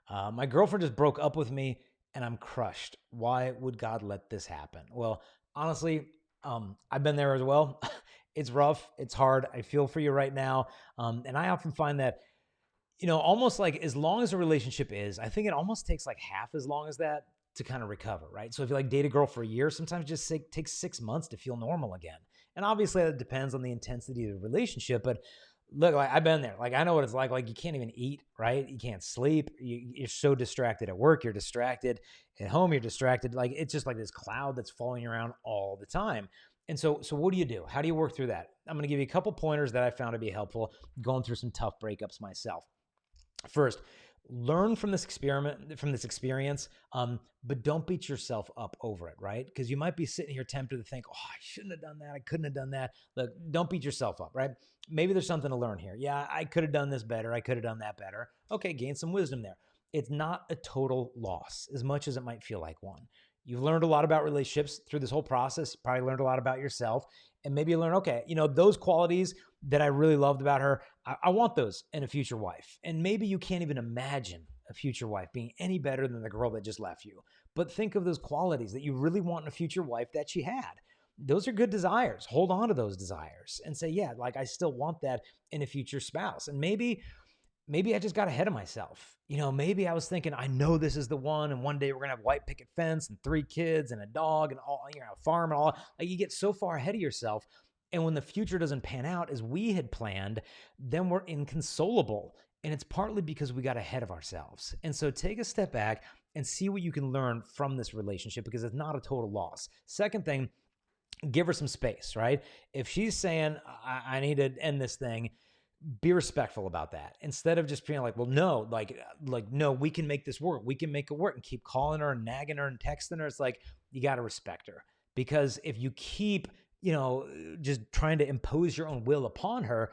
My girlfriend just broke up with me and I'm crushed. Why would God let this happen? Well, honestly, I've been there as well. It's rough. It's hard. I feel for you right now. And I often find that, almost like as long as a relationship is, I think it almost takes like half as long as that to kind of recover, right? So if you like date a girl for a year, sometimes it just takes 6 months to feel normal again. And obviously that depends on the intensity of the relationship, but look, like I've been there. Like I know what it's like. Like you can't even eat, right? You can't sleep. You're so distracted at work. You're distracted at home. You're distracted. Like it's just like this cloud that's following you around all the time. And so what do you do? How do you work through that? I'm going to give you a couple pointers that I found to be helpful going through some tough breakups myself. First, learn from this experience, but don't beat yourself up over it, right? Because you might be sitting here tempted to think, oh, I shouldn't have done that. I couldn't have done that. Look, don't beat yourself up, right? Maybe there's something to learn here. Yeah, I could have done this better. I could have done that better. Okay, gain some wisdom there. It's not a total loss as much as it might feel like one. You've learned a lot about relationships through this whole process. You probably learned a lot about yourself. And maybe you learn, okay, those qualities that I really loved about her, I want those in a future wife. And maybe you can't even imagine a future wife being any better than the girl that just left you. But think of those qualities that you really want in a future wife that she had. Those are good desires. Hold on to those desires and say, yeah, like I still want that in a future spouse. And maybe I just got ahead of myself. Maybe I was thinking, I know this is the one, and one day we're gonna have white picket fence and 3 kids and a dog and all, a farm and all. Like you get so far ahead of yourself, and when the future doesn't pan out as we had planned, then we're inconsolable. And it's partly because we got ahead of ourselves. And so take a step back and see what you can learn from this relationship because it's not a total loss. Second thing, give her some space, right? If she's saying, I need to end this thing, be respectful about that instead of just being like, well, no, no, we can make this work. We can make it work, and keep calling her and nagging her and texting her. It's like, you got to respect her, because if you keep, just trying to impose your own will upon her,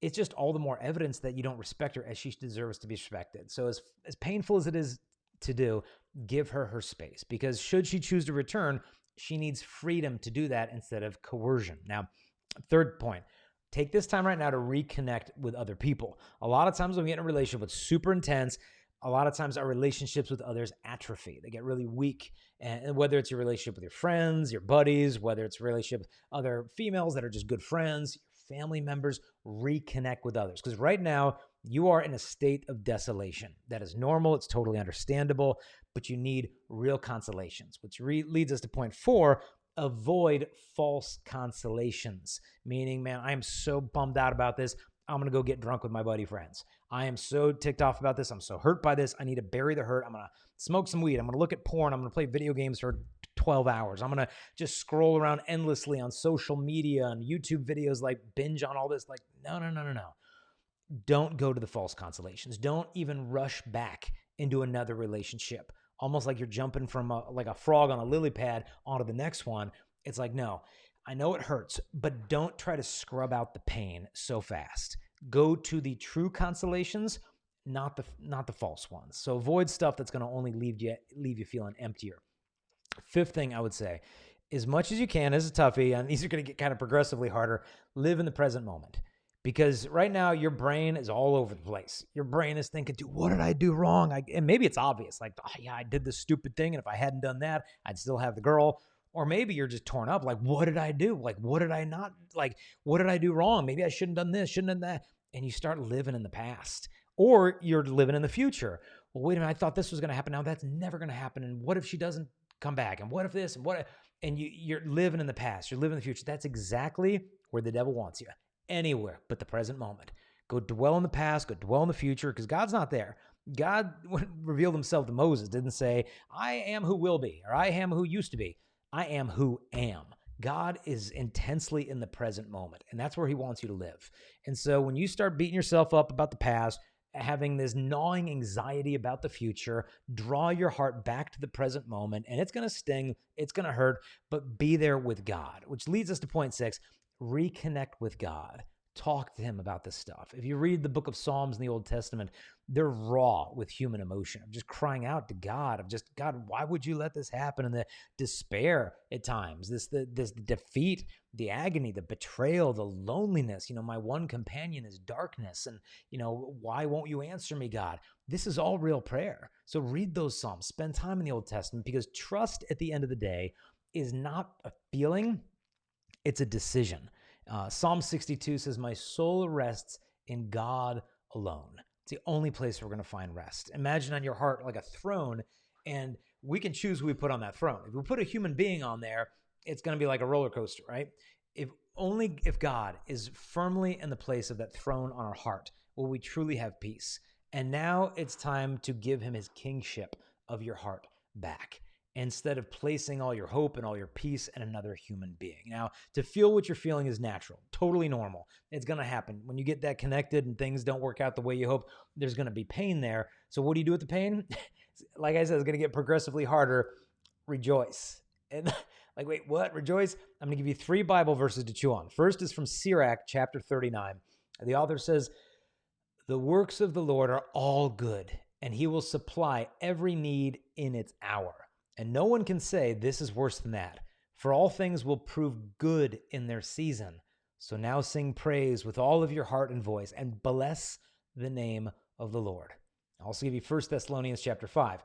it's just all the more evidence that you don't respect her as she deserves to be respected. So as painful as it is to do, give her space, because should she choose to return, she needs freedom to do that instead of coercion. Now, third point, take this time right now to reconnect with other people. A lot of times when we get in a relationship that's super intense, a lot of times our relationships with others atrophy. They get really weak. And whether it's your relationship with your friends, your buddies, whether it's a relationship with other females that are just good friends, your family members, reconnect with others. Because right now you are in a state of desolation. That is normal. It's totally understandable, but you need real consolations, which leads us to point 4. Avoid false consolations, meaning, man, I am so bummed out about this. I'm going to go get drunk with my buddy friends. I am so ticked off about this. I'm so hurt by this. I need to bury the hurt. I'm going to smoke some weed. I'm going to look at porn. I'm going to play video games for 12 hours. I'm going to just scroll around endlessly on social media and YouTube videos, like binge on all this. Like, no. Don't go to the false consolations. Don't even rush back into another relationship. Almost like you're jumping from like a frog on a lily pad onto the next one. It's like, no, I know it hurts, but don't try to scrub out the pain so fast. Go to the true consolations, not the false ones. So avoid stuff that's going to only leave you feeling emptier. Fifth thing I would say, as much as you can, as a toughie, and these are going to get kind of progressively harder, live in the present moment. Because right now your brain is all over the place. Your brain is thinking, dude, what did I do wrong? And maybe it's obvious, like, oh, yeah, I did this stupid thing, and if I hadn't done that, I'd still have the girl. Or maybe you're just torn up, like, what did I do? Like, what did I not, like, what did I do wrong? Maybe I shouldn't have done this, shouldn't have done that. And you start living in the past. Or you're living in the future. Well, wait a minute, I thought this was going to happen. Now that's never going to happen. And what if she doesn't come back? And what if this? And what if, and you're living in the past. You're living in the future. That's exactly where the devil wants you. Anywhere but the present moment. Go dwell in the past, go dwell in the future, because God's not there. God revealed himself to Moses, didn't say, I am who will be, or I am who used to be. I am who am. God is intensely in the present moment, and that's where he wants you to live. And so when you start beating yourself up about the past, having this gnawing anxiety about the future, draw your heart back to the present moment, and it's going to sting, it's going to hurt, but be there with God, which leads us to point 6. Reconnect with God. Talk to him about this stuff. If you read the book of Psalms in the Old Testament, they're raw with human emotion of just crying out to God, of just, God, why would you let this happen? And the despair at times, this defeat, the agony, the betrayal, the loneliness. My one companion is darkness. And, why won't you answer me, God? This is all real prayer. So read those Psalms, spend time in the Old Testament, because trust at the end of the day is not a feeling, it's a decision. Psalm 62 says, my soul rests in God alone. It's the only place we're going to find rest. Imagine on your heart like a throne, and we can choose who we put on that throne. If we put a human being on there, it's going to be like a roller coaster, right? If God is firmly in the place of that throne on our heart, will we truly have peace. And now it's time to give him his kingship of your heart back, instead of placing all your hope and all your peace in another human being. Now, to feel what you're feeling is natural, totally normal. It's going to happen. When you get that connected and things don't work out the way you hope, there's going to be pain there. So what do you do with the pain? Like I said, it's going to get progressively harder. Rejoice. And wait, what? Rejoice? I'm going to give you 3 Bible verses to chew on. First is from Sirach, chapter 39. The author says, the works of the Lord are all good, and he will supply every need in its hour. And no one can say this is worse than that, for all things will prove good in their season. So now sing praise with all of your heart and voice, and bless the name of the Lord. I'll also give you 1 Thessalonians chapter 5.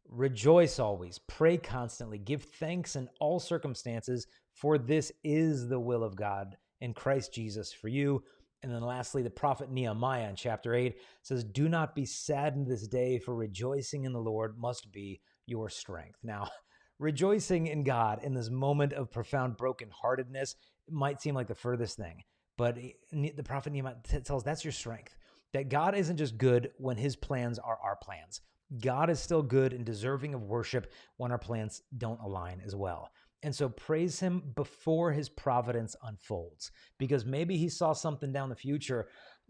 Rejoice always, pray constantly, give thanks in all circumstances, for this is the will of God in Christ Jesus for you. And then lastly, the prophet Nehemiah in chapter 8 says, do not be saddened this day, for rejoicing in the Lord must be your strength. Now, rejoicing in God in this moment of profound brokenheartedness might seem like the furthest thing, but the prophet Nehemiah tells that's your strength, that God isn't just good when his plans are our plans. God is still good and deserving of worship when our plans don't align as well. And so praise him before his providence unfolds, because maybe he saw something down the future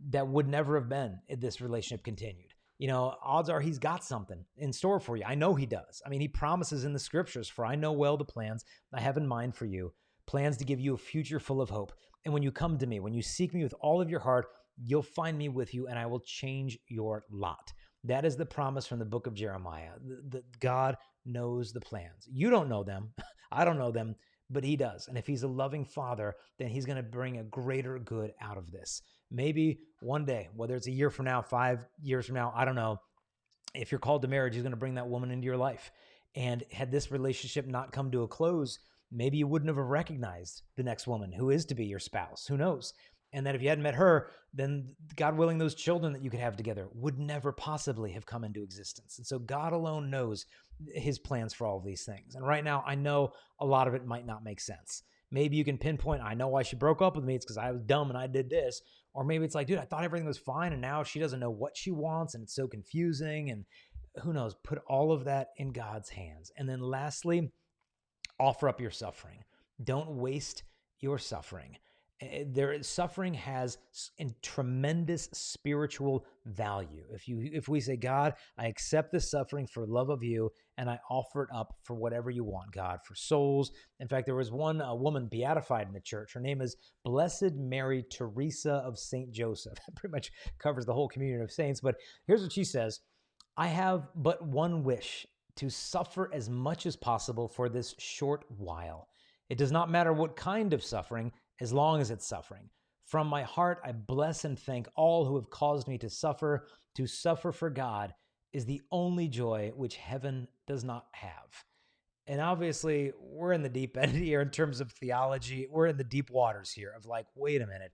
that would never have been if this relationship continued. Odds are he's got something in store for you. I know he does. I mean, he promises in the scriptures, for I know well the plans I have in mind for you, plans to give you a future full of hope. And when you come to me, when you seek me with all of your heart, you'll find me with you, and I will change your lot. That is the promise from the book of Jeremiah. God knows the plans. You don't know them. I don't know them, but he does. And if he's a loving father, then he's going to bring a greater good out of this. Maybe one day, whether it's a year from now, 5 years from now, I don't know, if you're called to marriage, he's going to bring that woman into your life. And had this relationship not come to a close, maybe you wouldn't have recognized the next woman who is to be your spouse. Who knows? And that if you hadn't met her, then God willing, those children that you could have together would never possibly have come into existence. And so God alone knows his plans for all of these things. And right now, I know a lot of it might not make sense. Maybe you can pinpoint, I know why she broke up with me. It's because I was dumb and I did this. Or maybe it's like, dude, I thought everything was fine, and now she doesn't know what she wants, and it's so confusing. And who knows? Put all of that in God's hands. And then lastly, offer up your suffering. Don't waste your suffering. Suffering has tremendous spiritual value. If we say, God, I accept this suffering for love of you, and I offer it up for whatever you want, God, for souls. In fact, there was one woman beatified in the church. Her name is Blessed Mary Teresa of St. Joseph. That pretty much covers the whole community of saints. But here's what she says: I have but one wish, to suffer as much as possible for this short while. It does not matter what kind of suffering, as long as it's suffering. From my heart, I bless and thank all who have caused me to suffer. To suffer for God is the only joy which heaven does not have. And obviously, we're in the deep end here in terms of theology. We're in the deep waters here of like, wait a minute,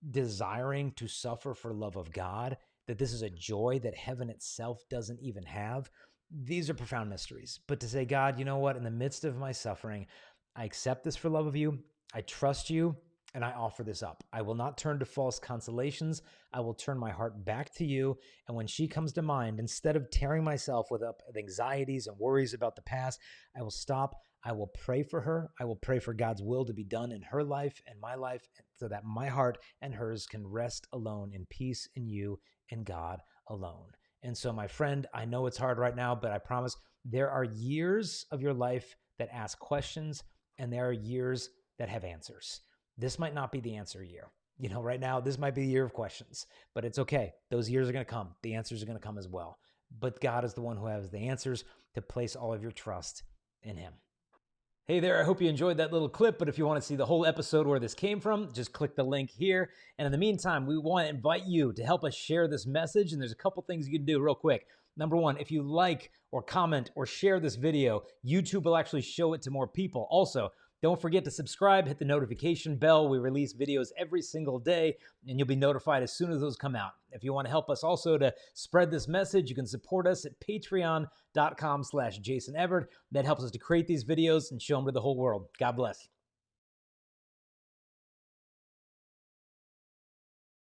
desiring to suffer for love of God, that this is a joy that heaven itself doesn't even have. These are profound mysteries. But to say, God, you know what? In the midst of my suffering, I accept this for love of you. I trust you, and I offer this up. I will not turn to false consolations. I will turn my heart back to you. And when she comes to mind, instead of tearing myself with anxieties and worries about the past, I will stop. I will pray for her. I will pray for God's will to be done in her life and my life, so that my heart and hers can rest alone in peace in you and God alone. And so, my friend, I know it's hard right now, but I promise there are years of your life that ask questions, and there are years that have answers. This might not be the answer year. Right now, this might be the year of questions, but it's okay. Those years are going to come. The answers are going to come as well. But God is the one who has the answers to place all of your trust in him. Hey there, I hope you enjoyed that little clip, but if you want to see the whole episode where this came from, just click the link here. And in the meantime, we want to invite you to help us share this message, and there's a couple things you can do real quick. Number one, if you like or comment or share this video, YouTube will actually show it to more people. Also, don't forget to subscribe, hit the notification bell. We release videos every single day, and you'll be notified as soon as those come out. If you want to help us also to spread this message, you can support us at patreon.com/Jason Evert. That helps us to create these videos and show them to the whole world. God bless.